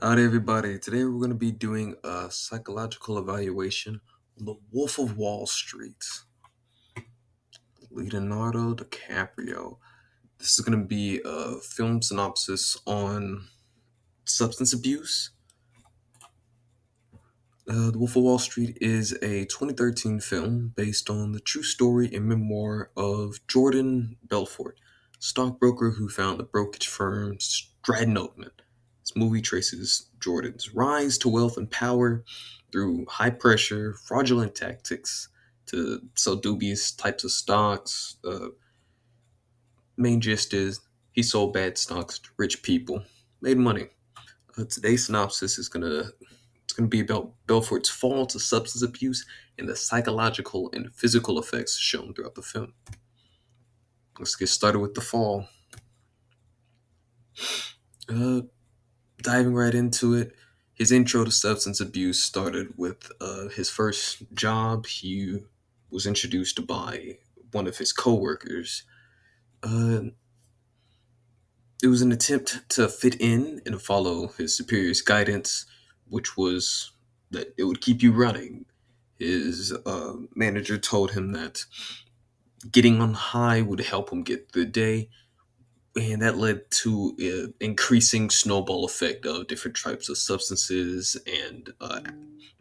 Alright, everybody. Today we're going to be doing a psychological evaluation on The Wolf of Wall Street. Leonardo DiCaprio. This is going to be a film synopsis on substance abuse. The Wolf of Wall Street is a 2013 film based on the true story and memoir of Jordan Belfort, stockbroker who found the brokerage firm Stratton Oakman. This movie traces Jordan's rise to wealth and power through high pressure, fraudulent tactics to sell dubious types of stocks. Main gist is he sold bad stocks to rich people, made money. Today's synopsis is gonna be about Belfort's fall to substance abuse and the psychological and physical effects shown throughout the film. Let's get started with the fall. Diving right into it, his intro to substance abuse started with his first job. He was introduced by one of his coworkers. It was an attempt to fit in and follow his superior's guidance, which was that it would keep you running. His manager told him that getting on high would help him get through the day, and that led to an increasing snowball effect of different types of substances and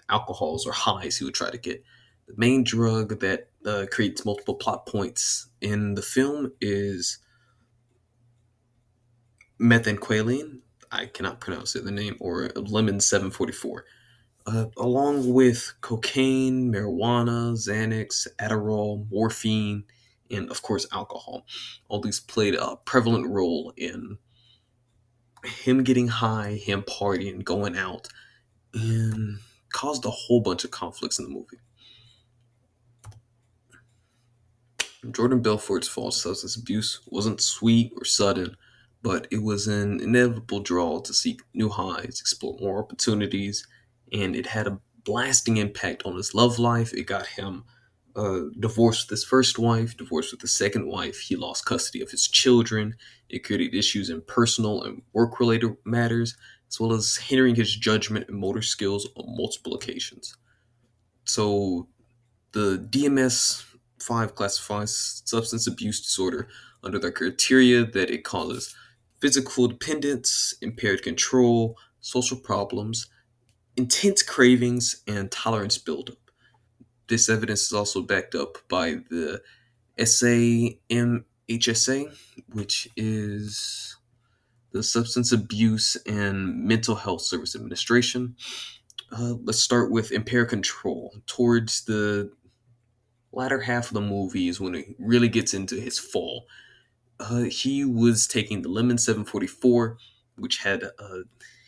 alcohols or highs he would try to get. The main drug that creates multiple plot points in the film is methamphetamine. I cannot pronounce it, the name, or lemon 744. Along with cocaine, marijuana, Xanax, Adderall, morphine, and of course alcohol. All these played a prevalent role in him getting high, him partying, going out, and caused a whole bunch of conflicts in the movie. Jordan Belfort's fall to substance abuse wasn't sweet or sudden, but it was an inevitable draw to seek new highs, explore more opportunities, and it had a blasting impact on his love life. It got him divorced with his first wife, divorced with his second wife. He lost custody of his children. It created issues in personal and work-related matters, as well as hindering his judgment and motor skills on multiple occasions. So the DMS-5 classifies substance abuse disorder under the criteria that it causes physical dependence, impaired control, social problems, intense cravings, and tolerance buildup. This evidence is also backed up by the SAMHSA, which is the Substance Abuse and Mental Health Service Administration. Let's start with impaired control. Towards the latter half of the movie is when it really gets into his fall. He was taking the Lemon 744, which had,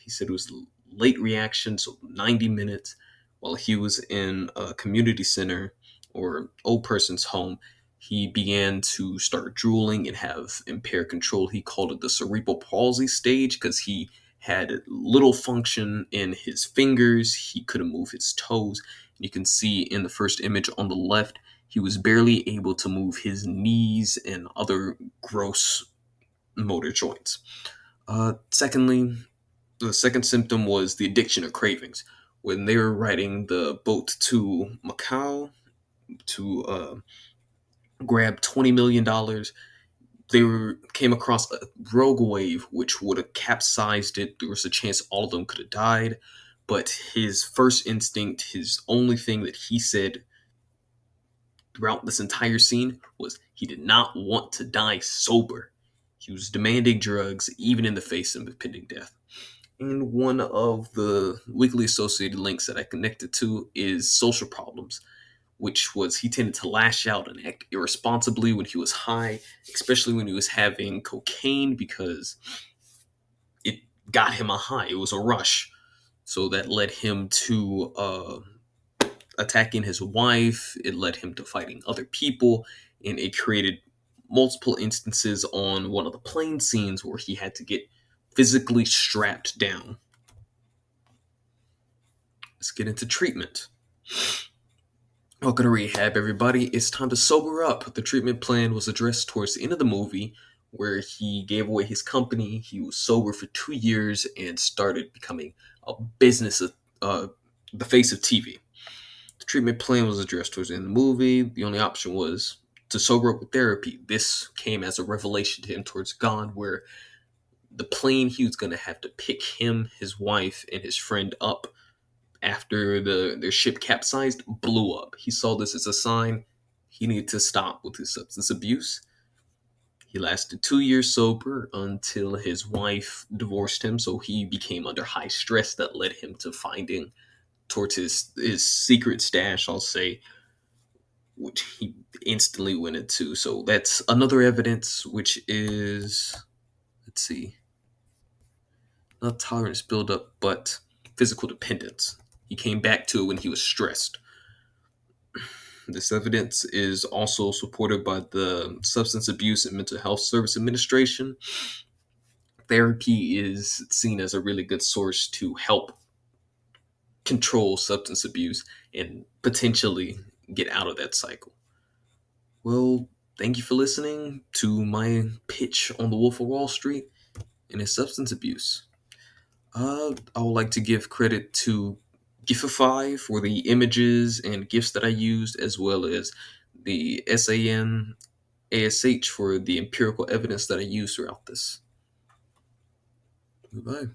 he said it was late reaction, so 90 minutes, while he was in a community center or old person's home. He began to start drooling and have impaired control. He called it the cerebral palsy stage because he had little function in his fingers. He couldn't move his toes. You can see in the first image on the left, he was barely able to move his knees and other gross motor joints. Secondly, the second symptom was the addiction or cravings. When they were riding the boat to Macau to grab $20 million, came across a rogue wave which would have capsized it. There was a chance all of them could have died, but his first instinct, his only thing that he said throughout this entire scene was he did not want to die sober. He was demanding drugs even in the face of impending death. And one of the weakly associated links that I connected to is social problems, which was he tended to lash out and act irresponsibly when he was high, especially when he was having cocaine, because it got him a high. It was a rush. So that led him to attacking his wife. It led him to fighting other people, and it created multiple instances on one of the plane scenes where he had to get physically strapped down. Let's get into treatment. Welcome to rehab, everybody. It's time to sober up. The treatment plan was addressed towards the end of the movie where he gave away his company. He was sober for 2 years and started becoming a business, uh, the face of TV. The treatment plan was addressed towards the end of the movie. The only option was to sober up with therapy. This came as a revelation to him towards God, where the plane he was going to have to pick him, his wife, and his friend up after their ship capsized blew up. He saw this as a sign he needed to stop with his substance abuse. He lasted 2 years sober until his wife divorced him, so he became under high stress that led him to finding towards his secret stash, I'll say, which he instantly went into. So that's another evidence, which is, let's see, not tolerance buildup, but physical dependence. He came back to it when he was stressed. This evidence is also supported by the Substance Abuse and Mental Health Service Administration. Therapy is seen as a really good source to help control substance abuse and potentially get out of that cycle. Well, thank you for listening to my pitch on the Wolf of Wall Street and his substance abuse. I would like to give credit to Gifify for the images and GIFs that I used, as well as the SANASH for the empirical evidence that I used throughout this. Goodbye.